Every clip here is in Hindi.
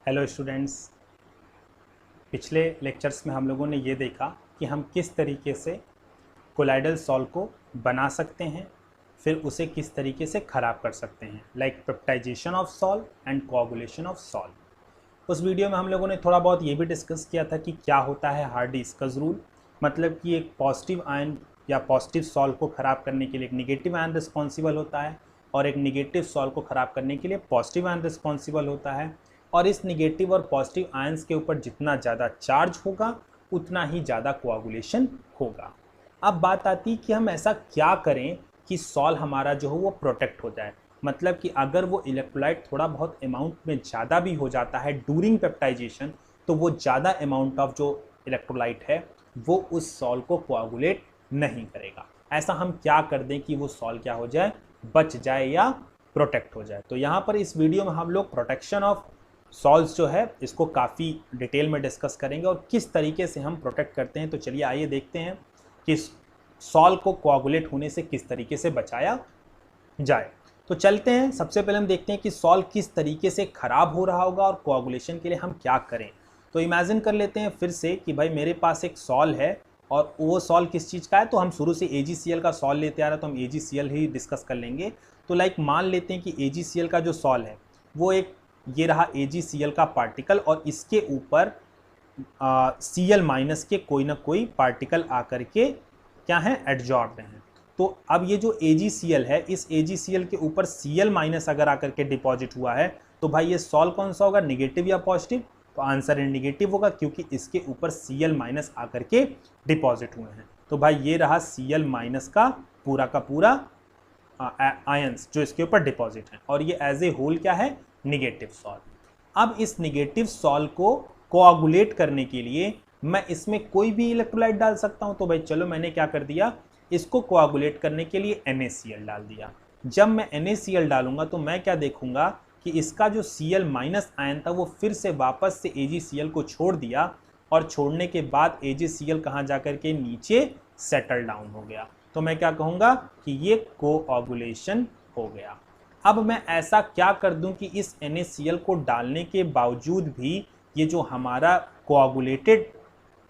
Hello students. पिछले लेक्चर्स में हम लोगों ने ये देखा कि हम किस तरीके से कोलाइडल सॉल्व को बना सकते हैं, फिर उसे किस तरीके से ख़राब कर सकते हैं, like peptization of solve and coagulation of solve. उस वीडियो में हम लोगों ने थोड़ा बहुत ये भी डिस्कस किया था कि क्या होता है हार्डी-डिस्कस रूल, मतलब कि एक पॉजिटिव आयन या पॉजिटिव सॉल्व को ख़राब करने के लिए एक निगेटिव आयन रिस्पॉन्सिबल होता है और एक निगेटिव सॉल्व को ख़राब करने के लिए पॉजिटिव आयन रिस्पॉन्सिबल होता है। और इस निगेटिव और पॉजिटिव आयंस के ऊपर जितना ज़्यादा चार्ज होगा उतना ही ज़्यादा कोआगुलेशन होगा। अब बात आती है कि हम ऐसा क्या करें कि सॉल्व हमारा जो है वो प्रोटेक्ट हो जाए, मतलब कि अगर वो इलेक्ट्रोलाइट थोड़ा बहुत अमाउंट में ज़्यादा भी हो जाता है ड्यूरिंग पेप्टाइजेशन, तो वो ज़्यादा अमाउंट ऑफ जो इलेक्ट्रोलाइट है वो उस सॉल्व को कोआगुलेट नहीं करेगा। ऐसा हम क्या कर दें कि वो सॉल्व क्या हो जाए, बच जाए या प्रोटेक्ट हो जाए। तो यहाँ पर इस वीडियो में हम लोग प्रोटेक्शन ऑफ सॉल्व्स जो है इसको काफ़ी डिटेल में डिस्कस करेंगे और किस तरीके से हम प्रोटेक्ट करते हैं। तो चलिए आइए देखते हैं कि सॉल्व को कोआगुलेट होने से किस तरीके से बचाया जाए। तो चलते हैं, सबसे पहले हम देखते हैं कि सॉल्व किस तरीके से ख़राब हो रहा होगा और कोआगुलेशन के लिए हम क्या करें। तो इमेजिन कर लेते हैं फिर से कि भाई मेरे पास एक सॉल्व है और वो सॉल्व किस चीज़ का है, तो हम शुरू से AgCl का सॉल्व लेते आ रहे हैं, तो हम AgCl ही डिस्कस कर लेंगे। तो लाइक मान लेते हैं कि AgCl का जो सॉल्व है वो एक ये रहा AgCl का पार्टिकल और इसके ऊपर Cl माइनस के कोई ना कोई पार्टिकल आकर के क्या है, एडजॉर्ब हैं। तो अब ये जो AgCl है, इस AgCl के ऊपर Cl माइनस अगर आकर के डिपॉजिट हुआ है तो भाई ये सॉल्व कौन सा होगा, निगेटिव या पॉजिटिव? तो आंसर है निगेटिव होगा, क्योंकि इसके ऊपर Cl माइनस आकर के डिपॉजिट हुए हैं। तो भाई ये रहा Cl माइनस का पूरा आयंस जो इसके ऊपर डिपॉजिट है और ये एज ए होल क्या है, निगेटिव सॉल्व। अब इस निगेटिव सॉल्व को कोआगुलेट करने के लिए मैं इसमें कोई भी इलेक्ट्रोलाइट डाल सकता हूं। तो भाई चलो मैंने क्या कर दिया, इसको कोआगुलेट करने के लिए NaCl डाल दिया। जब मैं NaCl डालूंगा तो मैं क्या देखूंगा कि इसका जो Cl माइनस आयन था वो फिर से वापस से AgCl को छोड़ दिया और छोड़ने के बाद AgCl कहाँ जाकर के नीचे सेटल डाउन हो गया। तो मैं क्या कहूँगा कि ये कोआगुलेशन हो गया। अब मैं ऐसा क्या कर दूं कि इस NaCl को डालने के बावजूद भी ये जो हमारा कोआगुलेटेड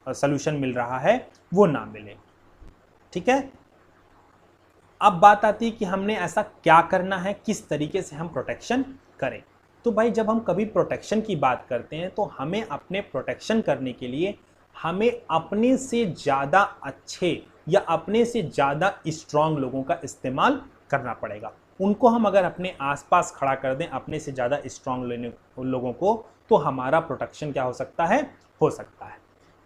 सॉल्यूशन मिल रहा है वो ना मिले, ठीक है। अब बात आती है कि हमने ऐसा क्या करना है, किस तरीके से हम प्रोटेक्शन करें। तो भाई जब हम कभी प्रोटेक्शन की बात करते हैं तो हमें अपने प्रोटेक्शन करने के लिए हमें अपने से ज़्यादा अच्छे या अपने से ज़्यादा स्ट्रांग लोगों का इस्तेमाल करना पड़ेगा। उनको हम अगर अपने आसपास खड़ा कर दें, अपने से ज़्यादा स्ट्रांग लोगों को, तो हमारा प्रोटेक्शन क्या हो सकता है, हो सकता है।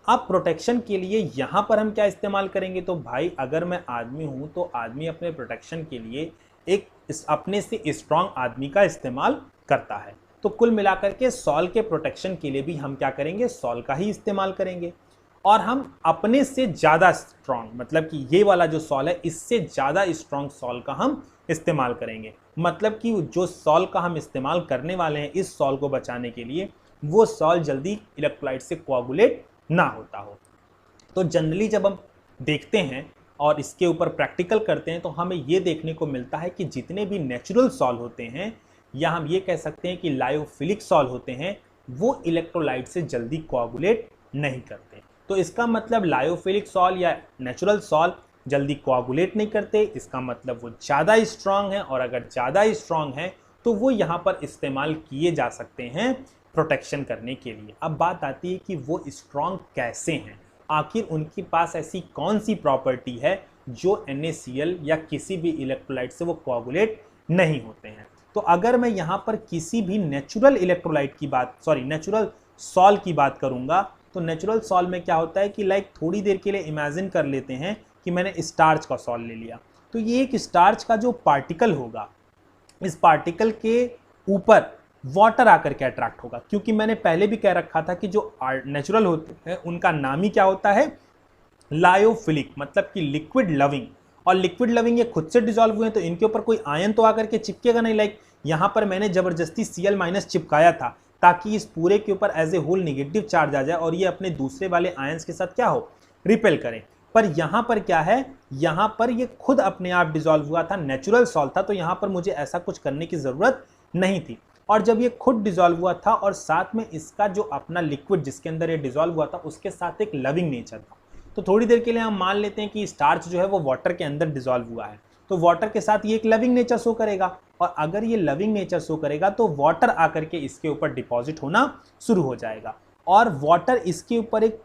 अब प्रोटेक्शन के लिए यहाँ पर हम क्या इस्तेमाल करेंगे, तो भाई अगर मैं आदमी हूँ तो आदमी अपने प्रोटेक्शन के लिए एक अपने से स्ट्रांग आदमी का इस्तेमाल करता है। तो कुल मिलाकर के सॉल्व के प्रोटेक्शन के लिए भी हम क्या करेंगे, सॉल्व का ही इस्तेमाल करेंगे। और हम अपने से ज़्यादा स्ट्रांग, मतलब कि ये वाला जो सॉल्व है इससे ज़्यादा स्ट्रांग सॉल्व का हम इस्तेमाल करेंगे। मतलब कि जो सॉल्व का हम इस्तेमाल करने वाले हैं इस सॉल्व को बचाने के लिए, वो सॉल्व जल्दी इलेक्ट्रोलाइट से कोआगुलेट ना होता हो। तो जनरली जब हम देखते हैं और इसके ऊपर प्रैक्टिकल करते हैं तो हमें ये देखने को मिलता है कि जितने भी नेचुरल सॉल्व होते हैं या हम ये कह सकते हैं कि लायोफिलिक सॉल्व होते हैं, वो इलेक्ट्रोलाइट से जल्दी कोआगुलेट नहीं करते। तो इसका मतलब लायोफिलिक सॉल्व या नेचुरल सॉल्व जल्दी कोआगुलेट नहीं करते, इसका मतलब वो ज़्यादा स्ट्रांग है और अगर ज़्यादा स्ट्रांग है तो वो यहाँ पर इस्तेमाल किए जा सकते हैं प्रोटेक्शन करने के लिए। अब बात आती है कि वो स्ट्रांग कैसे हैं, आखिर उनके पास ऐसी कौन सी प्रॉपर्टी है जो NaCl या किसी भी इलेक्ट्रोलाइट से वो कोआगुलेट नहीं होते हैं। तो अगर मैं यहाँ पर किसी भी नेचुरल इलेक्ट्रोलाइट की बात, नेचुरल सॉल्व की बात करूँगा, तो नेचुरल सॉल्व में क्या होता है कि लाइक थोड़ी देर के लिए इमेजिन कर लेते हैं कि मैंने स्टार्च का सॉल्व ले लिया। तो ये एक स्टार्च का जो पार्टिकल होगा, इस पार्टिकल के ऊपर वाटर आकर के अट्रैक्ट होगा, क्योंकि मैंने पहले भी कह रखा था कि जो नेचुरल होते हैं उनका नाम ही क्या होता है, लायोफिलिक, मतलब कि लिक्विड लविंग। और लिक्विड लविंग ये खुद से डिजॉल्व हुए हैं तो इनके ऊपर कोई आयन तो आकर के चिपकेगा नहीं। लाइक यहाँ पर मैंने जबरदस्ती Cl माइनस चिपकाया था ताकि इस पूरे के ऊपर as a whole negative charge आ जाए और ये अपने दूसरे वाले आयंस के साथ क्या हो, रिपेल करें। पर यहाँ पर क्या है, यहाँ पर ये खुद अपने आप डिजॉल्व हुआ था, नेचुरल सॉल्व था, तो यहाँ पर मुझे ऐसा कुछ करने की ज़रूरत नहीं थी। और जब ये खुद डिजॉल्व हुआ था और साथ में इसका जो अपना लिक्विड जिसके अंदर ये डिजॉल्व हुआ था उसके साथ एक लविंग नेचर था। तो थोड़ी देर के लिए हम मान लेते हैं कि स्टार्च जो है वो वाटर के अंदर डिजॉल्व हुआ है, तो वाटर के साथ ये एक लविंग नेचर शो करेगा, और अगर ये लविंग नेचर शो करेगा तो वाटर आकर के इसके ऊपर डिपॉजिट होना शुरू हो जाएगा, और वाटर इसके ऊपर एक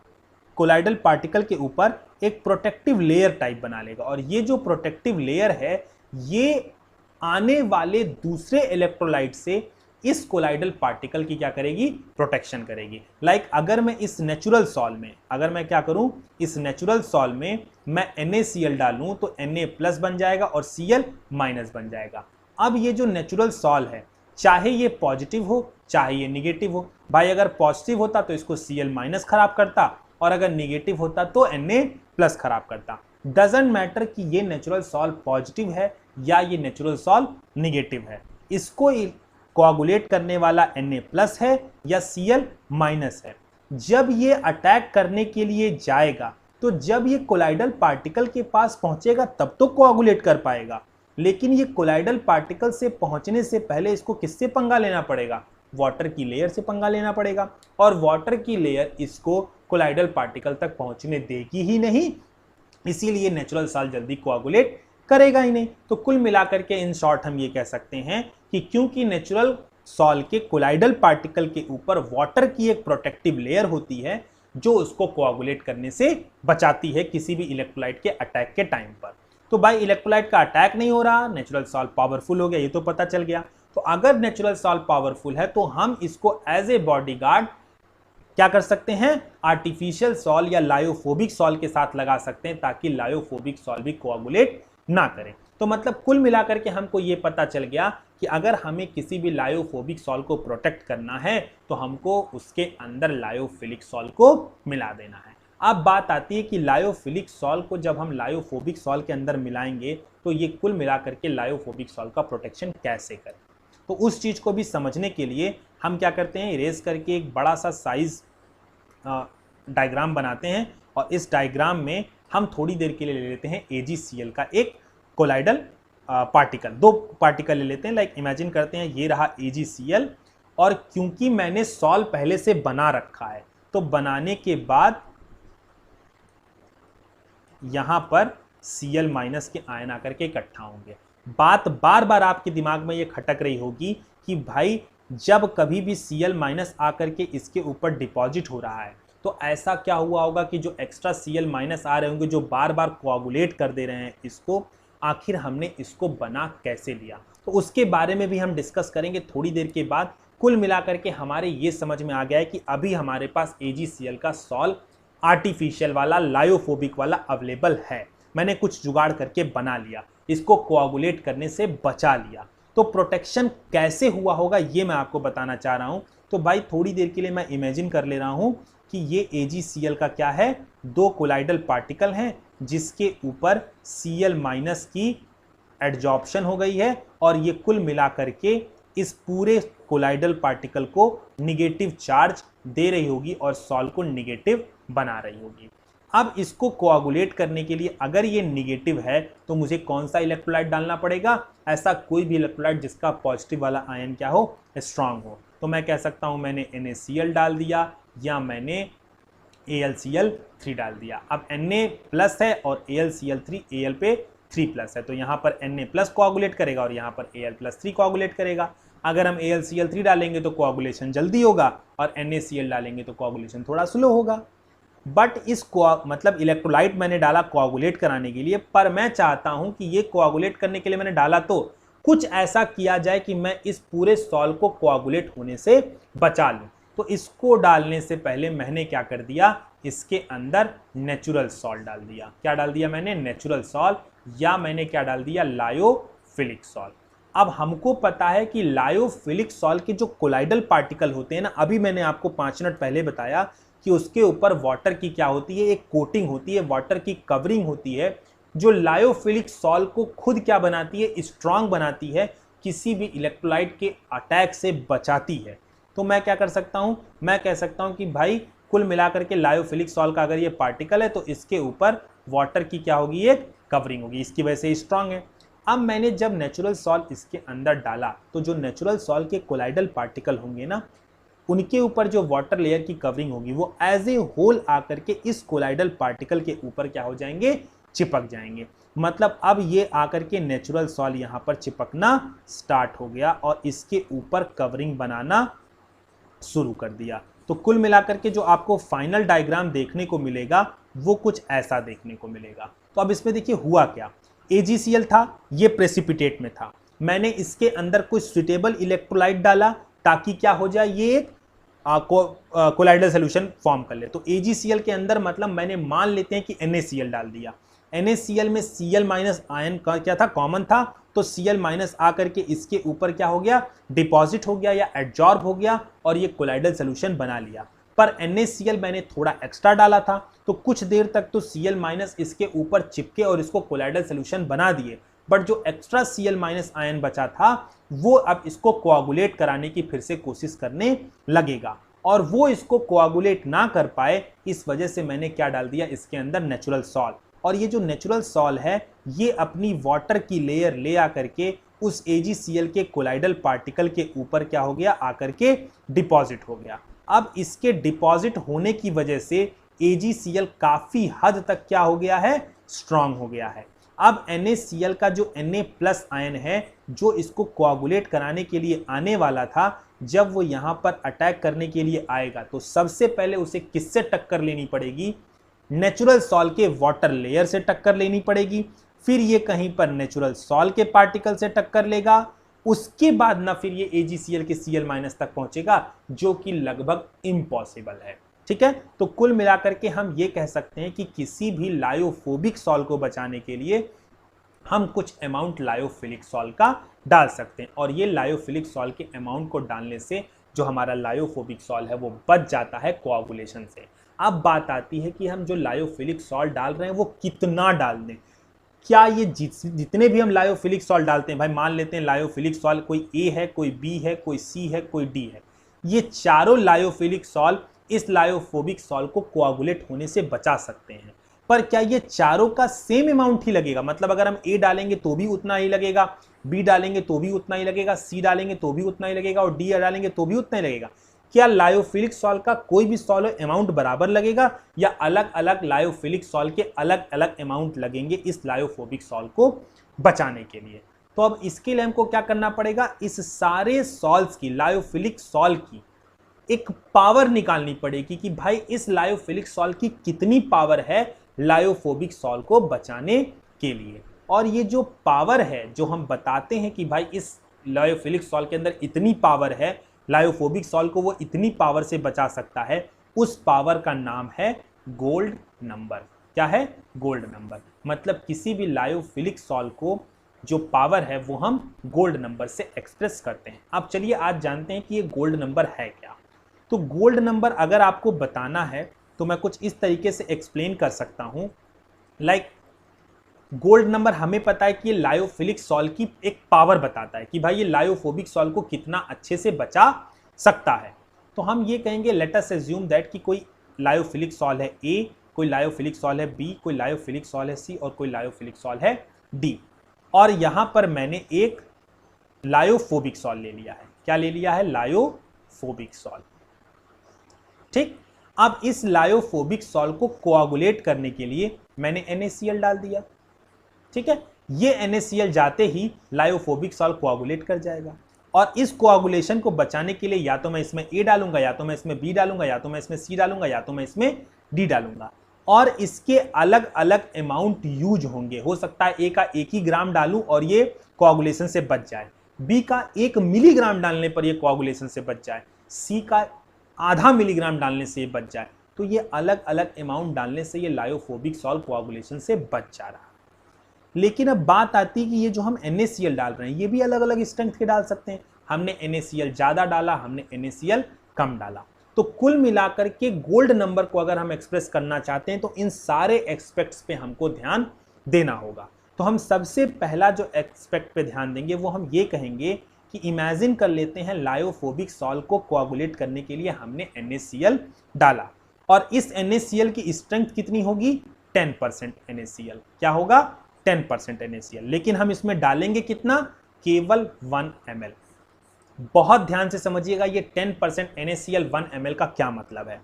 कोलाइडल पार्टिकल के ऊपर एक प्रोटेक्टिव लेयर टाइप बना लेगा, और ये जो प्रोटेक्टिव लेयर है ये आने वाले दूसरे इलेक्ट्रोलाइट से इस कोलाइडल पार्टिकल की क्या करेगी, प्रोटेक्शन करेगी। लाइक अगर मैं इस नेचुरल सॉल में, अगर मैं क्या करूं, इस नेचुरल सॉल में मैं NaCl डालूं तो Na+ बन जाएगा और Cl- बन जाएगा। अब ये जो नेचुरल सॉल है चाहे ये पॉजिटिव हो चाहे ये निगेटिव हो, भाई अगर पॉजिटिव होता तो इसको Cl- खराब करता और अगर निगेटिव होता तो Na+ खराब करता। डजंट मैटर कि ये नेचुरल सॉल पॉजिटिव है या ये नेचुरल सॉल निगेटिव है, इसको कोआगुलेट करने वाला Na+ है या Cl- है। जब ये अटैक करने के लिए जाएगा तो जब ये कोलाइडल पार्टिकल के पास पहुंचेगा तब तो कोआगुलेट कर पाएगा, लेकिन ये कोलाइडल पार्टिकल से पहुंचने से पहले इसको किससे पंगा लेना पड़ेगा, वाटर की लेयर से पंगा लेना पड़ेगा, और वाटर की लेयर इसको कोलाइडल पार्टिकल तक पहुंचने देगी ही नहीं, इसीलिए नेचुरल सॉल जल्दी कोआगुलेट करेगा ही नहीं। तो कुल मिलाकर के इन शॉर्ट हम ये कह सकते हैं कि क्योंकि नेचुरल सॉल के कोलाइडल पार्टिकल के ऊपर वाटर की एक प्रोटेक्टिव लेयर होती है जो उसको कोआगुलेट करने से बचाती है किसी भी इलेक्ट्रोलाइट के अटैक के टाइम पर। तो भाई इलेक्ट्रोलाइट का अटैक नहीं हो रहा, नेचुरल सॉल पावरफुल हो गया, ये तो पता चल गया। तो अगर नेचुरल सॉल पावरफुल है तो हम इसको एज ए बॉडीगार्ड क्या कर सकते हैं, आर्टिफिशियल सॉल या लायोफोबिक सॉल के साथ लगा सकते हैं ताकि लायोफोबिक सॉल भी कोआगुलेट ना करे। तो मतलब कुल मिलाकर के हमको ये पता चल गया कि अगर हमें किसी भी लायोफोबिक सॉल को प्रोटेक्ट करना है तो हमको उसके अंदर लायोफिलिक सॉल को मिला देना है। अब बात आती है कि लायोफिलिक सॉल को जब हम लायोफोबिक सॉल के अंदर मिलाएंगे तो ये कुल मिलाकर के लायोफोबिक सॉल का प्रोटेक्शन कैसे करें, तो उस चीज़ को भी समझने के लिए हम क्या करते हैं, इरेज करके एक बड़ा सा साइज डायग्राम बनाते हैं, और इस डायग्राम में हम थोड़ी देर के लिए ले लेते हैं AgCl का एक कोलाइडल पार्टिकल, दो पार्टिकल ले लेते हैं। लाइक इमेजिन करते हैं ये रहा AgCl, और क्योंकि मैंने सॉल पहले से बना रखा है तो बनाने के बाद यहां पर Cl- के आयन आकर के इकट्ठा होंगे। बात बार बार आपके दिमाग में ये खटक रही होगी कि भाई जब कभी भी Cl- आकर के इसके ऊपर डिपॉजिट हो रहा है तो ऐसा क्या हुआ होगा कि जो एक्स्ट्रा Cl- आ रहे होंगे जो बार बार कोआगुलेट कर दे रहे हैं इसको, आखिर हमने इसको बना कैसे लिया, तो उसके बारे में भी हम डिस्कस करेंगे थोड़ी देर के बाद। कुल मिलाकर के हमारे ये समझ में आ गया है कि अभी हमारे पास AgCl का सॉल आर्टिफिशियल वाला लायोफोबिक वाला अवेलेबल है, मैंने कुछ जुगाड़ करके बना लिया, इसको कोआगुलेट करने से बचा लिया। तो प्रोटेक्शन कैसे हुआ होगा ये मैं आपको बताना चाह रहा हूं। तो भाई थोड़ी देर के लिए मैं इमेजिन कर ले रहा हूं कि ये AgCl का क्या है, दो कोलाइडल पार्टिकल हैं जिसके ऊपर Cl- की एडजॉर्प्शन हो गई है, और ये कुल मिलाकर के इस पूरे कोलाइडल पार्टिकल को निगेटिव चार्ज दे रही होगी और सॉल को निगेटिव बना रही होगी। अब इसको कोआगुलेट करने के लिए अगर ये निगेटिव है तो मुझे कौन सा इलेक्ट्रोलाइट डालना पड़ेगा, ऐसा कोई भी इलेक्ट्रोलाइट जिसका पॉजिटिव वाला आयन क्या हो, स्ट्रांग हो। तो मैं कह सकता हूं मैंने NaCl डाल दिया या मैंने AlCl3 डाल दिया। अब Na+ है और AlCl3 Al पे 3+ है, तो यहाँ पर Na+ कोआगुलेट करेगा और यहाँ पर Al+3 कोआगुलेट करेगा। अगर हम AlCl3 डालेंगे तो कोआगुलेशन जल्दी होगा और NaCl डालेंगे तो कोआगुलेशन थोड़ा स्लो होगा। बट इस मतलब इलेक्ट्रोलाइट मैंने डाला कोआगुलेट कराने के लिए, पर मैं चाहता हूं कि ये कोआगुलेट करने के लिए मैंने डाला तो कुछ ऐसा किया जाए कि मैं इस पूरे सॉल को कोआगुलेट होने से बचा लूं। तो इसको डालने से पहले मैंने क्या कर दिया, इसके अंदर नेचुरल सॉल्ट डाल दिया। क्या डाल दिया मैंने, नेचुरल सॉल्ट, या मैंने क्या डाल दिया, लायोफिलिक सॉल्ट। अब हमको पता है कि लायोफिलिक सॉल्ट के जो कोलाइडल पार्टिकल होते हैं ना, अभी मैंने आपको 5 मिनट पहले बताया कि उसके ऊपर वाटर की क्या होती है, एक कोटिंग होती है, वाटर की कवरिंग होती है, जो लायोफिलिक सॉल्ट को खुद क्या बनाती है, स्ट्रांग बनाती है, किसी भी इलेक्ट्रोलाइट के अटैक से बचाती है। तो मैं क्या कर सकता हूं, मैं कह सकता हूं कि भाई कुल मिलाकर के लायोफिलिक सॉल्ट का अगर ये पार्टिकल है तो इसके ऊपर वाटर की क्या होगी, एक कवरिंग होगी, इसकी वजह से स्ट्रांग है। अब मैंने जब नेचुरल सॉल्ट इसके अंदर डाला तो जो नेचुरल सॉल्ट के कोलाइडल पार्टिकल होंगे ना, उनके ऊपर जो वाटर लेयर की कवरिंग होगी वो एज ए होल आकर के इस कोलाइडल पार्टिकल के ऊपर क्या हो जाएंगे, चिपक जाएंगे। मतलब अब ये आकर के नेचुरल सॉल्ट यहाँ पर चिपकना स्टार्ट हो गया और इसके ऊपर कवरिंग बनाना शुरू कर दिया। तो कुल मिलाकर के जो आपको फाइनल डायग्राम देखने को मिलेगा वो कुछ ऐसा देखने को मिलेगा। तो अब इसमें देखिए हुआ क्या, AgCl था, ये प्रेसिपिटेट में था, मैंने इसके अंदर कोई सुटेबल इलेक्ट्रोलाइट डाला ताकि क्या हो जाए, ये एक कोलाइडल सोल्यूशन फॉर्म कर ले। तो AgCl के अंदर मतलब मैंने मान लेते हैं कि NaCl डाल दिया, NaCl में Cl माइनस आयन का क्या था, कॉमन था, तो Cl माइनस आकर के इसके ऊपर क्या हो गया, डिपॉजिट हो गया या एडजॉर्ब हो गया और ये कोलाइडल सोल्यूशन बना लिया। पर NaCl मैंने थोड़ा एक्स्ट्रा डाला था तो कुछ देर तक तो Cl माइनस इसके ऊपर चिपके और इसको कोलाइडल सोल्यूशन बना दिए, बट जो एक्स्ट्रा Cl माइनस आयन बचा था वो अब इसको कोआगुलेट कराने की फिर से कोशिश करने लगेगा और वो इसको कोआगुलेट ना कर पाए, इस वजह से मैंने क्या डाल दिया इसके अंदर, नेचुरल सॉल्ट। और ये जो नेचुरल सॉल्ट है ये अपनी वाटर की लेयर ले आकर के उस AgCl के कोलाइडल पार्टिकल के ऊपर क्या हो गया, आकर के डिपॉजिट हो गया। अब इसके डिपॉजिट होने की वजह से AgCl काफी हद तक क्या हो गया है, स्ट्रांग हो गया है। अब NaCl का जो Na+ आयन है जो इसको कोआगुलेट कराने के लिए आने वाला था, जब वो यहाँ पर अटैक करने के लिए आएगा तो सबसे पहले उसे किससे टक्कर लेनी पड़ेगी, नेचुरल सॉल्ट के वाटर लेयर से टक्कर लेनी पड़ेगी, फिर ये कहीं पर नेचुरल सॉल्ट के पार्टिकल से टक्कर लेगा, उसके बाद ना फिर ये AgCl के Cl- तक पहुंचेगा, जो कि लगभग इम्पॉसिबल है। ठीक है, तो कुल मिलाकर के हम ये कह सकते हैं कि किसी भी लायोफोबिक सॉल्ट को बचाने के लिए हम कुछ अमाउंट लायोफिलिक सॉल्ट का डाल सकते हैं और ये लायोफिलिक सॉल्ट के अमाउंट को डालने से जो हमारा लायोफोबिक सॉल्ट है वो बच जाता है कोआगुलेशन से। अब बात आती है कि हम जो लायोफिलिक सॉल्ट डाल रहे हैं वो कितना डाल दें। क्या ये जितने भी हम लायोफिलिक सॉल्ट डालते हैं, भाई मान लेते हैं लायोफिलिक सॉल्ट कोई A है, कोई B है, कोई C है, कोई D है, ये चारों लायोफिलिक सॉल्ट इस लायोफोबिक सॉल्ट को कोआगुलेट होने से बचा सकते हैं। पर क्या ये चारों का सेम अमाउंट ही लगेगा, मतलब अगर हम A डालेंगे तो भी उतना ही लगेगा, B डालेंगे तो भी उतना ही लगेगा, C डालेंगे तो भी उतना ही लगेगा और D डालेंगे तो भी उतना ही लगेगा। क्या लायोफिलिक सॉल्ट का कोई भी सॉल्ट अमाउंट बराबर लगेगा या अलग अलग लायोफिलिक सॉल्ट के अलग अलग अमाउंट लगेंगे इस लायोफोबिक सॉल्ट को बचाने के लिए? तो अब इसके लिए हमको क्या करना पड़ेगा, इस सारे सॉल्ट्स की, लायोफिलिक सॉल्ट की एक पावर निकालनी पड़ेगी कि भाई इस लायोफिलिक सॉल्ट की कितनी पावर है लायोफोबिक सॉल्ट को बचाने के लिए। और ये जो पावर है जो हम बताते हैं कि भाई इस लायोफिलिक सॉल्ट के अंदर इतनी पावर है, लायोफोबिक सॉल्ट को वो इतनी पावर से बचा सकता है, उस पावर का नाम है गोल्ड नंबर। क्या है, गोल्ड नंबर। मतलब किसी भी लायोफिलिक सॉल्ट को जो पावर है वो हम गोल्ड नंबर से एक्सप्रेस करते हैं। अब चलिए आज जानते हैं कि ये गोल्ड नंबर है क्या। तो गोल्ड नंबर अगर आपको बताना है तो मैं कुछ इस तरीके से एक्सप्लेन कर सकता हूं, लाइक गोल्ड नंबर हमें पता है कि ये लायोफिलिक सॉल्ट की एक पावर बताता है कि भाई ये लायोफोबिक सॉल्ट को कितना अच्छे से बचा सकता है। तो हम ये कहेंगे लेट अस अज्यूम दैट कि कोई लायोफिलिक सॉल्ट है A, कोई लायोफिलिक सॉल्ट है B, कोई लायोफिलिक सॉल्ट है C और कोई लायोफिलिक सॉल्ट है D। और यहां पर मैंने एक लायोफोबिक सॉल्ट ले लिया है। क्या ले लिया है, लायोफोबिक सॉल्ट। ठीक, अब इस लायोफोबिक सॉल्ट को कोआगुलेट करने के लिए मैंने NaCl डाल दिया। ठीक है, ये NaCl जाते ही लायोफोबिक सॉल्ट कोआगुलेट कर जाएगा और इस कोआगुलेशन को बचाने के लिए या तो मैं इसमें A डालूंगा, या तो मैं इसमें B डालूंगा, या तो मैं इसमें C डालूंगा, या तो मैं इसमें D डालूंगा और इसके अलग अलग अमाउंट यूज होंगे। हो सकता है A का 1 ही ग्राम डालूं और ये कोआगुलेशन से बच जाए, B का 1 मिलीग्राम डालने पर ये कोआगुलेशन से बच जाए, C का आधा मिलीग्राम डालने से ये बच जाए। तो ये अलग अलग अमाउंट डालने से ये लायोफोबिक सॉल्ट कोआगुलेशन से बच जा रहा है। लेकिन अब बात आती है कि ये जो हम NaCl डाल रहे हैं ये भी अलग अलग स्ट्रेंथ के डाल सकते हैं। हमने NaCl ज़्यादा डाला, हमने NaCl कम डाला। तो कुल मिलाकर के गोल्ड नंबर को अगर हम एक्सप्रेस करना चाहते हैं तो इन सारे एक्सपेक्ट्स पे हमको ध्यान देना होगा। तो हम सबसे पहला जो एक्सपेक्ट पे ध्यान देंगे वो हम ये कहेंगे कि इमेजिन कर लेते हैं लायोफोबिक सॉल्ट को कोआगुलेट करने के लिए हमने NaCl डाला और इस NaCl की स्ट्रेंथ कितनी होगी, 10% NaCl। क्या होगा, 10% NaCl, लेकिन हम इसमें डालेंगे कितना, केवल 1 ml। बहुत ध्यान से समझिएगा ये 10% NaCl 1 ml का क्या मतलब है।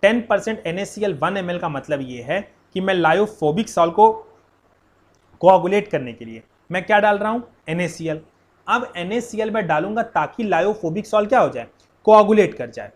10% NaCl 1 ml का मतलब ये है कि मैं लायोफोबिक सॉल्ट को कोआगुलेट करने के लिए मैं क्या डाल रहा हूं, NaCl। अब NaCl मैं डालूंगा ताकि लायोफोबिक सॉल्ट क्या हो जाए, कोआगुलेट कर जाए।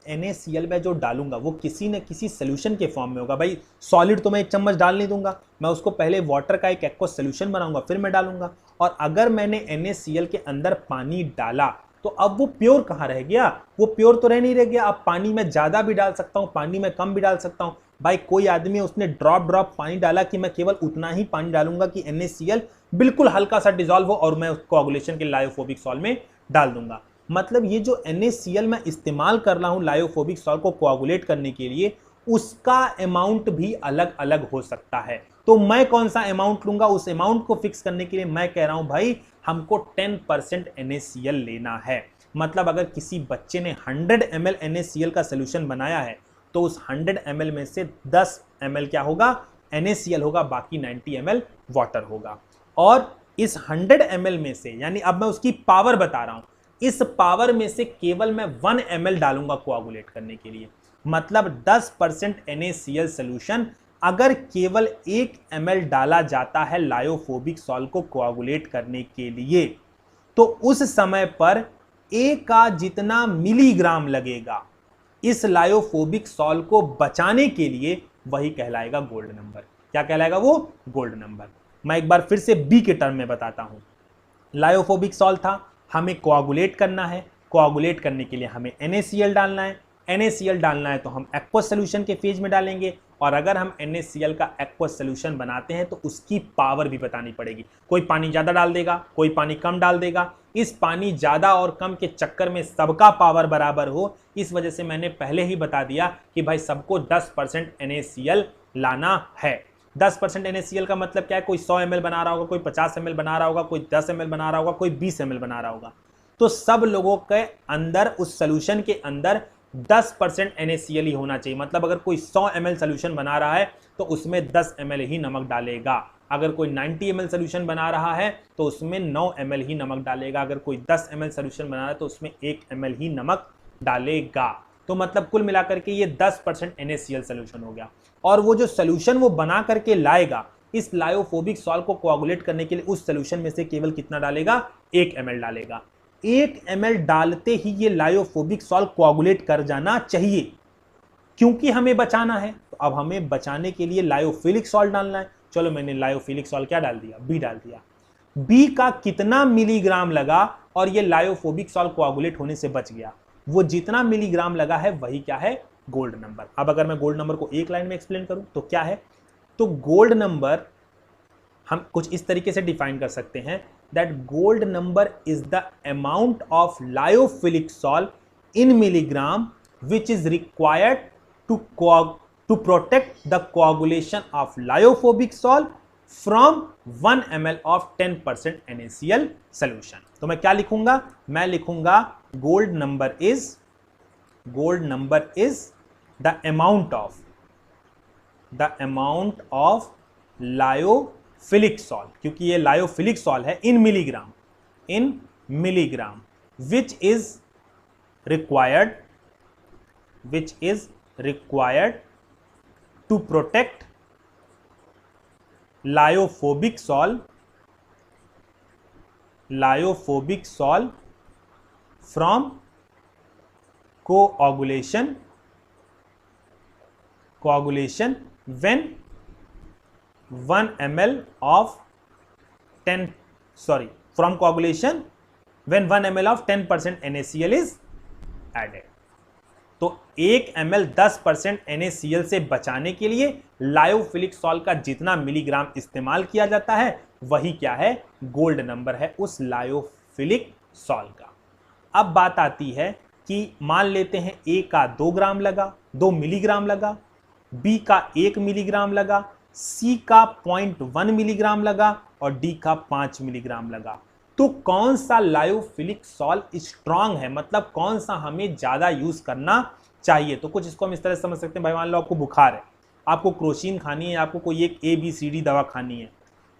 NaCl मैं जो डालूंगा वो किसी न किसी सोल्यूशन के फॉर्म में होगा। भाई सॉलिड तो मैं 1 चम्मच डाल नहीं दूंगा, मैं उसको पहले वाटर का एक एक्वस सोल्यूशन बनाऊंगा फिर मैं डालूंगा। और अगर मैंने NaCl के अंदर पानी डाला तो अब वो प्योर कहाँ रह गया, वो प्योर तो रह नहीं रह गया। अब पानी में ज्यादा भी डाल सकता हूँ, पानी में कम भी डाल सकता हूँ। भाई कोई आदमी उसने ड्रॉप पानी डाला कि मैं केवल उतना ही पानी डालूंगा कि NaCl बिल्कुल हल्का सा डिजोल्व हो और मैं उसको कोआगुलेशन के लायोफोबिक सॉल्ट में डाल दूंगा। मतलब ये जो NaCl मैं इस्तेमाल कर रहा हूं लायोफोबिक सॉल्ट को कोआगुलेट करने के लिए, उसका अमाउंट भी अलग अलग हो सकता है। तो मैं कौन सा अमाउंट लूंगा, उस अमाउंट को फिक्स करने के लिए मैं कह रहा हूं भाई हमको 10% NaCl लेना है। मतलब अगर किसी बच्चे ने 100 ml NaCl का सोल्यूशन बनाया है तो उस 100 ml में से 10 ml क्या होगा, NaCl होगा, बाकी 90 ml वाटर होगा। और इस 100 ml में से, यानी अब मैं उसकी पावर बता रहा हूं, इस पावर में से केवल मैं 1 ml डालूंगा कोआगुलेट करने के लिए। मतलब 10% NaCl सोल्यूशन अगर केवल 1 ml डाला जाता है लायोफोबिक सॉल्ट को कोआगुलेट करने के लिए, तो उस समय पर A का जितना मिलीग्राम लगेगा इस लायोफोबिक सॉल्ट को बचाने के लिए, वही कहलाएगा गोल्ड नंबर। क्या कहलाएगा वो, गोल्ड नंबर। मैं एक बार फिर से B के टर्म में बताता हूं। लायोफोबिक सॉल्ट था, हमें कोआगुलेट करना है, कोआगुलेट करने के लिए हमें NaCl डालना है। NaCl डालना है तो हम एक्वस सोल्यूशन के फेज में डालेंगे, और अगर हम NaCl का एक्वस सोल्यूशन बनाते हैं तो उसकी पावर भी बतानी पड़ेगी। कोई पानी ज़्यादा डाल देगा, कोई पानी कम डाल देगा। इस पानी ज़्यादा और कम के चक्कर में सबका पावर बराबर हो, इस वजह से मैंने पहले ही बता दिया कि भाई सबको 10% NaCl लाना है। 10% NaCl का मतलब क्या है, कोई 100 ml बना रहा होगा, कोई 50 ml बना रहा होगा, कोई 10 ml बना रहा होगा, कोई 20 ml बना रहा होगा। तो सब लोगों के अंदर, उस सोल्यूशन के अंदर 10% NaCl ही होना चाहिए। मतलब अगर कोई 100 ml सोल्यूशन बना रहा है तो उसमें 10 ml ही नमक डालेगा। अगर कोई 90 ml सोल्यूशन बना रहा है तो उसमें 9 ml ही नमक डालेगा। अगर कोई 10 ml सोल्यूशन बना रहा है तो उसमें 1 ml ही नमक डालेगा। तो मतलब कुल मिलाकर के ये 10% NaCl सोल्यूशन हो गया। और वो जो सोल्यूशन वो बना करके लाएगा इस लायोफोबिक सॉल्ट को कोआगुलेट करने के लिए, उस सोल्यूशन में से केवल कितना डालेगा, 1 ml डालेगा। 1 ml डालते ही ये लायोफोबिक सॉल्ट कोआगुलेट कर जाना चाहिए, क्योंकि हमें बचाना है। तो अब हमें बचाने के लिए लायोफिलिक सॉल्ट डालना है। चलो मैंने लायोफिलिक सॉल्ट क्या डाल दिया, B डाल दिया। B का कितना मिलीग्राम लगा और ये लायोफोबिक सॉल्ट कोआगुलेट होने से बच गया, वो जितना मिलीग्राम लगा है वही क्या है, गोल्ड नंबर। अब अगर मैं गोल्ड नंबर को एक लाइन में एक्सप्लेन करूं तो क्या है, तो गोल्ड नंबर हम कुछ इस तरीके से डिफाइन कर सकते हैं, that gold number is the amount of lyophilic salt in milligram which is required to protect the coagulation of lyophobic salt from 1 ml of 10% NaCl solution. तो मैं क्या लिखूंगा, मैं लिखूंगा gold number is the amount of lyophilic salt, क्योंकि ये लायोफिलिक सॉल्ट है, in milligram which is required to protect lyophobic salt from coagulation when 1 ml of 10% NaCl is added। तो 1 ml 10% NaCl से बचाने के लिए लायोफिलिक सॉल्ट का जितना मिलीग्राम इस्तेमाल किया जाता है वही क्या है, गोल्ड नंबर है उस लायोफिलिक सॉल्ट का। अब बात आती है कि मान लेते हैं A का 2 मिलीग्राम लगा, B का 1 मिलीग्राम लगा, C का 0.1 मिलीग्राम लगा और D का 5 मिलीग्राम लगा। तो कौन सा लायोफिलिक सॉल्ट स्ट्रांग है, मतलब कौन सा हमें ज्यादा यूज करना चाहिए। तो कुछ इसको हम इस तरह से समझ सकते हैं, भाई मान लो आपको बुखार है, आपको क्रोसिन खानी है, आपको कोई एक ABCD दवा खानी है,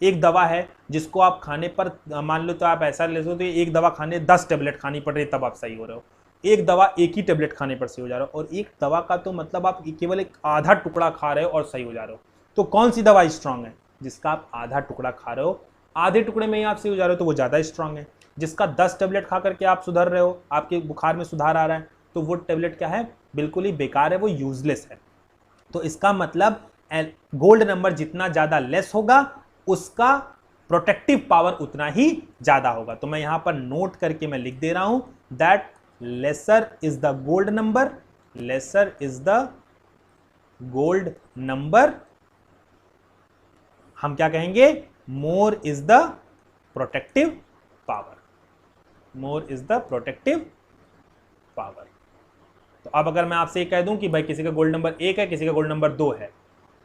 एक दवा है जिसको आप खाने पर मान लो तो आप ऐसा ले सकते हो एक दवा खाने 10 टेबलेट खानी पड़ रही है तब आप सही हो रहे हो, एक दवा एक ही टेबलेट खाने पर सही हो जा रहे हो, और एक दवा का तो मतलब आप केवल एक आधा टुकड़ा खा रहे हो और सही हो जा रहे हो। तो कौन सी दवा स्ट्रांग है? जिसका आप आधा टुकड़ा खा रहे हो, आधे टुकड़े में ही आप सही हो जा रहे हो तो वो ज़्यादा स्ट्रांग है। जिसका 10 टेबलेट खा करके आप सुधर रहे हो, आपके बुखार में सुधार आ रहा है, तो वो टेबलेट क्या है? बिल्कुल ही बेकार है, वो यूजलेस है। तो इसका मतलब गोल्ड नंबर जितना ज़्यादा लेस होगा उसका प्रोटेक्टिव पावर उतना ही ज़्यादा होगा। तो मैं यहां पर नोट करके मैं लिख दे रहा हूं that lesser is the gold number, lesser is the gold number, हम क्या कहेंगे? More is the protective power, more is the protective power. तो अब अगर मैं आपसे कह दूं कि भाई किसी का गोल्ड नंबर 1 है, किसी का गोल्ड नंबर 2 है,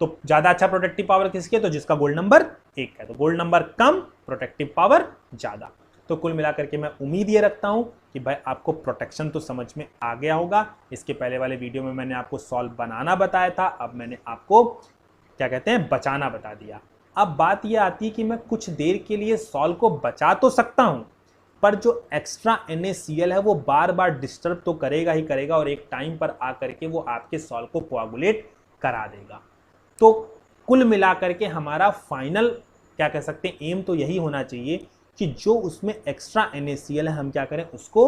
तो ज्यादा अच्छा प्रोटेक्टिव पावर किसकी है? तो जिसका गोल्ड नंबर 1 है। तो गोल्ड नंबर कम, प्रोटेक्टिव पावर ज्यादा। तो कुल मिलाकर के मैं उम्मीद ये रखता हूं कि भाई आपको प्रोटेक्शन तो समझ में आ गया होगा। इसके पहले वाले वीडियो में मैंने आपको सॉल्व बनाना बताया था, अब मैंने आपको क्या कहते हैं, बचाना बता दिया। अब बात यह आती है कि मैं कुछ देर के लिए सॉल्व को बचा तो सकता हूं, पर जो एक्स्ट्रा NaCl है वो बार बार डिस्टर्ब तो करेगा ही करेगा, और एक टाइम पर आकर के वो आपके सॉल्व को कोआगुलेट करा देगा। तो कुल मिलाकर के हमारा फाइनल क्या कह सकते हैं, एम तो यही होना चाहिए कि जो उसमें एक्स्ट्रा NaCl है हम क्या करें, उसको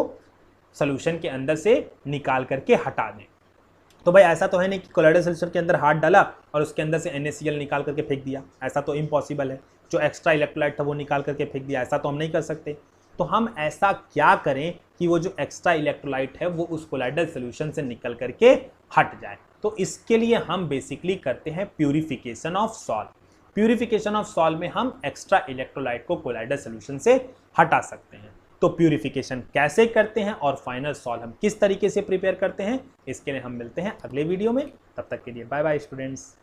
सोल्यूशन के अंदर से निकाल करके हटा दें। तो भाई ऐसा तो है नहीं कि कोलाइडल सॉल्यूशन के अंदर हाथ डाला और उसके अंदर से NaCl निकाल करके फेंक दिया, ऐसा तो इम्पॉसिबल है। जो एक्स्ट्रा इलेक्ट्रोलाइट था वो निकाल करके फेंक दिया, ऐसा तो हम नहीं कर सकते। तो हम ऐसा क्या करें कि वो जो एक्स्ट्रा इलेक्ट्रोलाइट है वो उस कोलाइडल सॉल्यूशन से निकल करके हट जाए? तो इसके लिए हम बेसिकली करते हैं purification of salt. Purification of salt में हम एक्स्ट्रा इलेक्ट्रोलाइट को कोलाइडल सॉल्यूशन से हटा सकते हैं। तो प्यूरिफिकेशन कैसे करते हैं और फाइनल सॉल्ट हम किस तरीके से प्रिपेयर करते हैं, इसके लिए हम मिलते हैं अगले वीडियो में। तब तक के लिए बाय बाय स्टूडेंट्स।